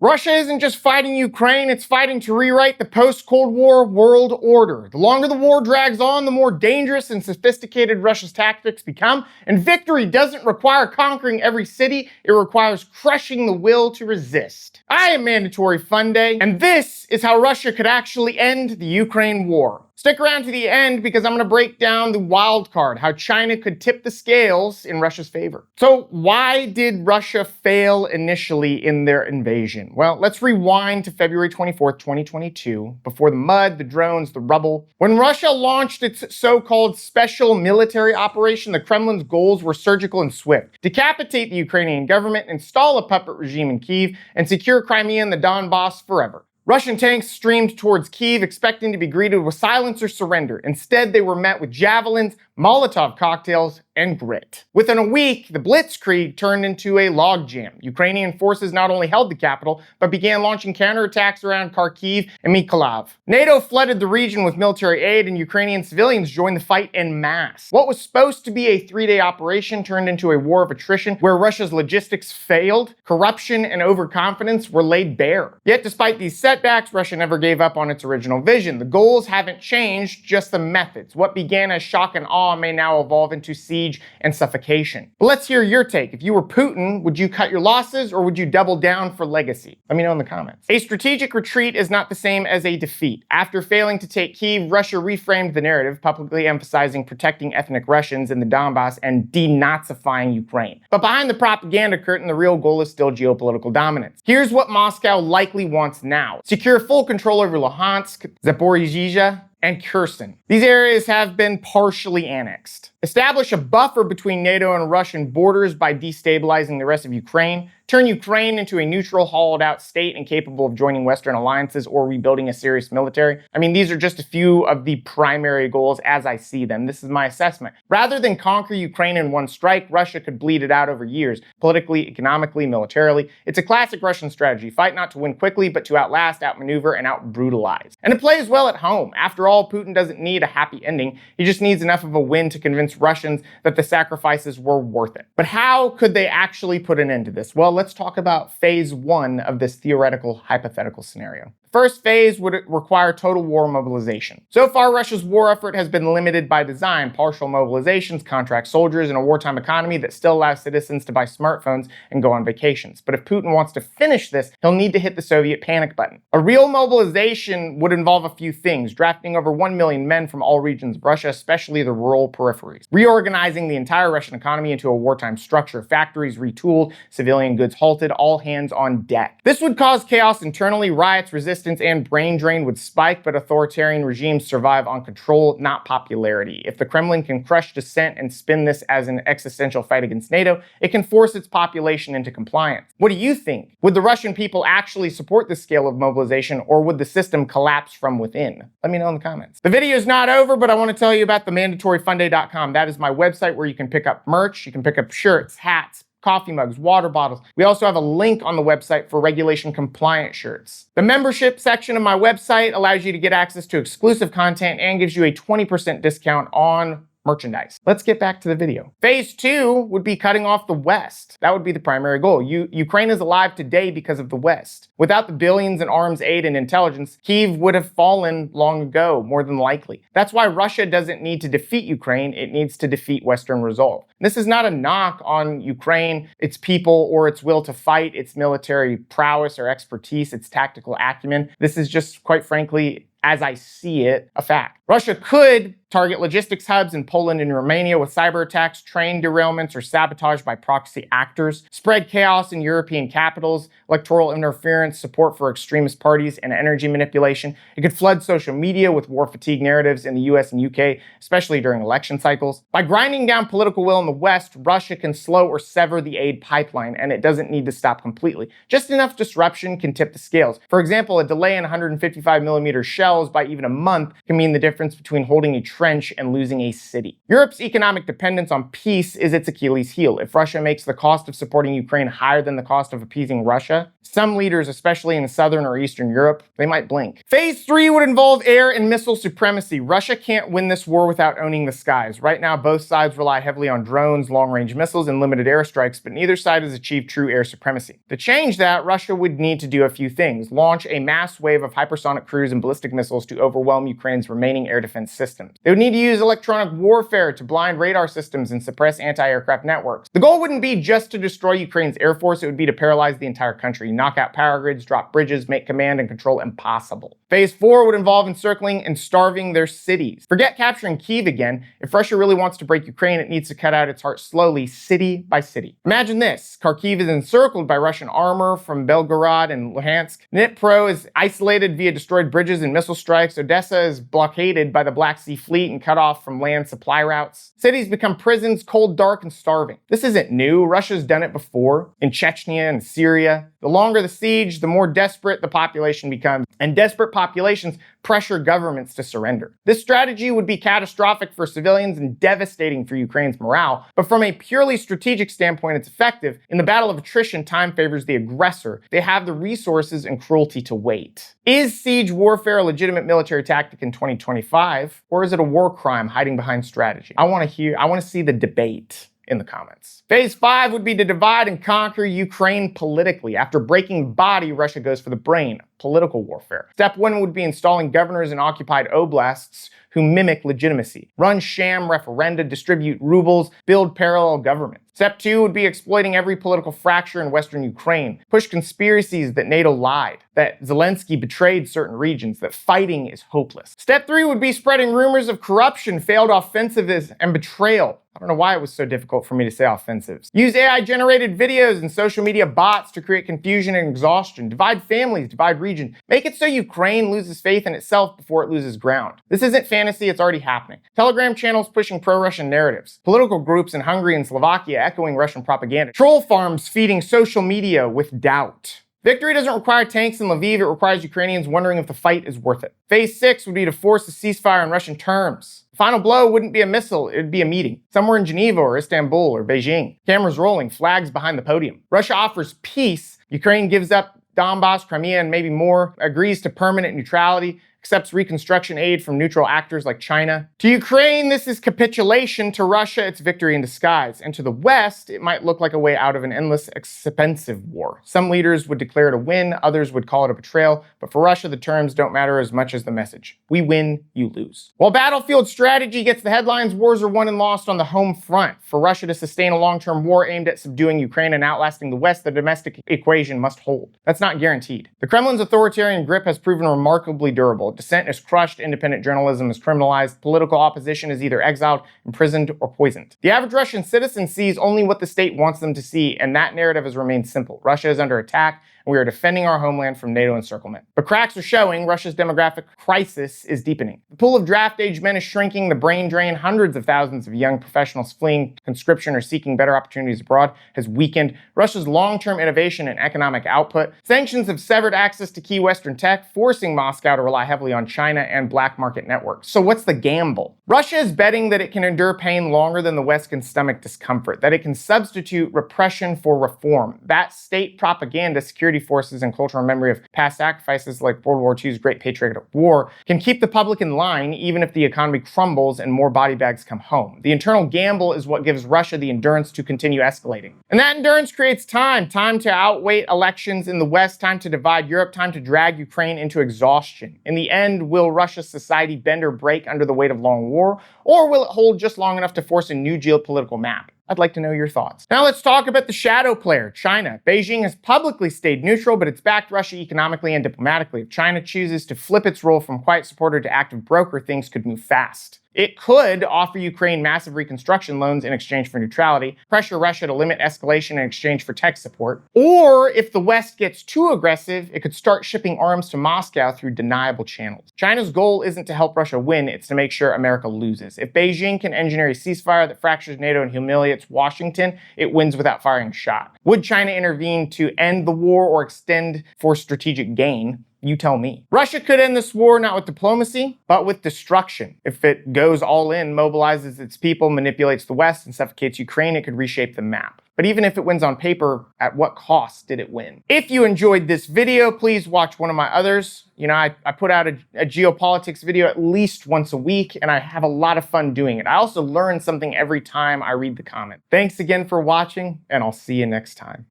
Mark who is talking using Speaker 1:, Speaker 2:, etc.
Speaker 1: Russia isn't just fighting Ukraine, it's fighting to rewrite the post-Cold War world order. The longer the war drags on, the more dangerous and sophisticated Russia's tactics become, and victory doesn't require conquering every city, it requires crushing the will to resist. I am Mandatory Fun Day, and this is how Russia could actually end the Ukraine war. Stick around to the end because I'm going to break down the wild card, how China could tip the scales in Russia's favor. So why did Russia fail initially in their invasion? Well, let's rewind to February 24th, 2022, before the mud, the drones, the rubble. When Russia launched its so-called special military operation, the Kremlin's goals were surgical and swift. Decapitate the Ukrainian government, install a puppet regime in Kyiv, and secure Crimea and the Donbas forever. Russian tanks streamed towards Kyiv, expecting to be greeted with silence or surrender. Instead, they were met with javelins, Molotov cocktails, and grit. Within a week, the blitzkrieg turned into a logjam. Ukrainian forces not only held the capital, but began launching counterattacks around Kharkiv and Mykolaiv. NATO flooded the region with military aid, and Ukrainian civilians joined the fight en masse. What was supposed to be a 3-day operation turned into a war of attrition, where Russia's logistics failed, corruption and overconfidence were laid bare. Yet despite these setbacks, Russia never gave up on its original vision. The goals haven't changed, just the methods. What began as shock and awe may now evolve into siege and suffocation. But let's hear your take. If you were Putin, would you cut your losses or would you double down for legacy? Let me know in the comments. A strategic retreat is not the same as a defeat. After failing to take Kyiv, Russia reframed the narrative, publicly emphasizing protecting ethnic Russians in the Donbas and denazifying Ukraine. But behind the propaganda curtain, the real goal is still geopolitical dominance. Here's what Moscow likely wants now: secure full control over Luhansk, Zaporizhzhia, and Kherson. These areas have been partially annexed. Establish a buffer between NATO and Russian borders by destabilizing the rest of Ukraine. Turn Ukraine into a neutral, hollowed-out state incapable of joining Western alliances or rebuilding a serious military. I mean, these are just a few of the primary goals as I see them. This is my assessment. Rather than conquer Ukraine in one strike, Russia could bleed it out over years, politically, economically, militarily. It's a classic Russian strategy. Fight not to win quickly, but to outlast, outmaneuver, and out-brutalize. And it plays well at home. After all, Putin doesn't need a happy ending. He just needs enough of a win to convince Russians that the sacrifices were worth it. But how could they actually put an end to this? Well, let's talk about phase 1 of this theoretical hypothetical scenario. First phase would require total war mobilization. So far, Russia's war effort has been limited by design: partial mobilizations, contract soldiers, and a wartime economy that still allows citizens to buy smartphones and go on vacations. But if Putin wants to finish this, he'll need to hit the Soviet panic button. A real mobilization would involve a few things: drafting over 1 million men from all regions of Russia, especially the rural peripheries, reorganizing the entire Russian economy into a wartime structure, factories retooled, civilian goods halted, all hands on deck. This would cause chaos internally, riots, resistance, and brain drain would spike, but authoritarian regimes survive on control, not popularity. If the Kremlin can crush dissent and spin this as an existential fight against NATO, it can force its population into compliance. What do you think? Would the Russian people actually support this scale of mobilization, or would the system collapse from within? Let me know in the comments. The video is not over, but I want to tell you about the mandatoryfunday.com. That is my website where you can pick up merch, you can pick up shirts, hats, coffee mugs, water bottles. We also have a link on the website for regulation compliant shirts. The membership section of my website allows you to get access to exclusive content and gives you a 20% discount on merchandise. Let's get back to the video. Phase 2 would be cutting off the West. That would be the primary goal. Ukraine is alive today because of the West. Without the billions in arms aid and intelligence, Kyiv would have fallen long ago, more than likely. That's why Russia doesn't need to defeat Ukraine, it needs to defeat Western resolve. This is not a knock on Ukraine, its people, or its will to fight, its military prowess or expertise, its tactical acumen. This is just, quite frankly, as I see it, a fact. Russia could target logistics hubs in Poland and Romania with cyberattacks, train derailments, or sabotage by proxy actors, spread chaos in European capitals, electoral interference, support for extremist parties, and energy manipulation. It could flood social media with war fatigue narratives in the US and UK, especially during election cycles. By grinding down political will in the West, Russia can slow or sever the aid pipeline, and it doesn't need to stop completely. Just enough disruption can tip the scales. For example, a delay in 155mm shell shells by even a month can mean the difference between holding a trench and losing a city. Europe's economic dependence on peace is its Achilles heel. If Russia makes the cost of supporting Ukraine higher than the cost of appeasing Russia, some leaders, especially in southern or eastern Europe, they might blink. Phase 3 would involve air and missile supremacy. Russia can't win this war without owning the skies. Right now, both sides rely heavily on drones, long-range missiles, and limited airstrikes, but neither side has achieved true air supremacy. To change that, Russia would need to do a few things. Launch a mass wave of hypersonic cruise and ballistic missiles to overwhelm Ukraine's remaining air defense systems. They would need to use electronic warfare to blind radar systems and suppress anti-aircraft networks. The goal wouldn't be just to destroy Ukraine's air force, it would be to paralyze the entire country, knock out power grids, drop bridges, make command and control impossible. Phase 4 would involve encircling and starving their cities. Forget capturing Kyiv again. If Russia really wants to break Ukraine, it needs to cut out its heart slowly, city by city. Imagine this. Kharkiv is encircled by Russian armor from Belgorod and Luhansk. Dnipro is isolated via destroyed bridges and missile strikes. Odessa is blockaded by the Black Sea Fleet and cut off from land supply routes. Cities become prisons, cold, dark, and starving. This isn't new. Russia's done it before in Chechnya and Syria. The longer the siege, the more desperate the population becomes, and desperate populations pressure governments to surrender. This strategy would be catastrophic for civilians and devastating for Ukraine's morale, but from a purely strategic standpoint, it's effective. In the battle of attrition, time favors the aggressor. They have the resources and cruelty to wait. Is siege warfare a legitimate military tactic in 2025, or is it a war crime hiding behind strategy? I want to see the debate in the comments. Phase 5 would be to divide and conquer Ukraine politically. After breaking the body, Russia goes for the brain, political warfare. Step 1 would be installing governors in occupied oblasts who mimic legitimacy, run sham referenda, distribute rubles, build parallel government. Step 2 would be exploiting every political fracture in Western Ukraine, push conspiracies that NATO lied, that Zelensky betrayed certain regions, that fighting is hopeless. Step 3 would be spreading rumors of corruption, failed offensives, and betrayal. I don't know why it was so difficult for me to say offensives. Use AI-generated videos and social media bots to create confusion and exhaustion. Divide families, divide region. Make it so Ukraine loses faith in itself before it loses ground. This isn't fantasy, it's already happening. Telegram channels pushing pro-Russian narratives. Political groups in Hungary and Slovakia echoing Russian propaganda. Troll farms feeding social media with doubt. Victory doesn't require tanks in Lviv, it requires Ukrainians wondering if the fight is worth it. Phase 6 would be to force a ceasefire on Russian terms. The final blow wouldn't be a missile, it would be a meeting. Somewhere in Geneva or Istanbul or Beijing. Cameras rolling, flags behind the podium. Russia offers peace, Ukraine gives up Donbas, Crimea, and maybe more, agrees to permanent neutrality, accepts reconstruction aid from neutral actors like China. To Ukraine, this is capitulation. To Russia, it's victory in disguise. And to the West, it might look like a way out of an endless, expensive war. Some leaders would declare it a win, others would call it a betrayal, but for Russia, the terms don't matter as much as the message. We win, you lose. While battlefield strategy gets the headlines, wars are won and lost on the home front. For Russia to sustain a long-term war aimed at subduing Ukraine and outlasting the West, the domestic equation must hold. That's not guaranteed. The Kremlin's authoritarian grip has proven remarkably durable. Dissent is crushed, independent journalism is criminalized, political opposition is either exiled, imprisoned, or poisoned. The average Russian citizen sees only what the state wants them to see, and that narrative has remained simple. Russia is under attack, and we are defending our homeland from NATO encirclement. But cracks are showing. Russia's demographic crisis is deepening. The pool of draft-age men is shrinking, the brain drain, hundreds of thousands of young professionals fleeing conscription or seeking better opportunities abroad has weakened Russia's long-term innovation and economic output. Sanctions have severed access to key Western tech, forcing Moscow to rely heavily on China and black market networks. So what's the gamble? Russia is betting that it can endure pain longer than the West can stomach discomfort, that it can substitute repression for reform. That state propaganda, security forces, and cultural memory of past sacrifices like World War II's Great Patriotic War can keep the public in line even if the economy crumbles and more body bags come home. The internal gamble is what gives Russia the endurance to continue escalating. And that endurance creates time to outwait elections in the West, time to divide Europe, time to drag Ukraine into exhaustion. In the end, will Russia's society bend or break under the weight of long war, or will it hold just long enough to force a new geopolitical map? I'd like to know your thoughts. Now let's talk about the shadow player, China. Beijing has publicly stayed neutral, but it's backed Russia economically and diplomatically. If China chooses to flip its role from quiet supporter to active broker, things could move fast. It could offer Ukraine massive reconstruction loans in exchange for neutrality, pressure Russia to limit escalation in exchange for tech support. Or if the West gets too aggressive, it could start shipping arms to Moscow through deniable channels. China's goal isn't to help Russia win, it's to make sure America loses. If Beijing can engineer a ceasefire that fractures NATO and humiliates Washington, it wins without firing a shot. Would China intervene to end the war or extend for strategic gain? You tell me. Russia could end this war not with diplomacy, but with destruction. If it goes all in, mobilizes its people, manipulates the West, and suffocates Ukraine, it could reshape the map. But even if it wins on paper, at what cost did it win? If you enjoyed this video, please watch one of my others. You know, I put out a geopolitics video at least once a week, and I have a lot of fun doing it. I also learn something every time I read the comment. Thanks again for watching, and I'll see you next time.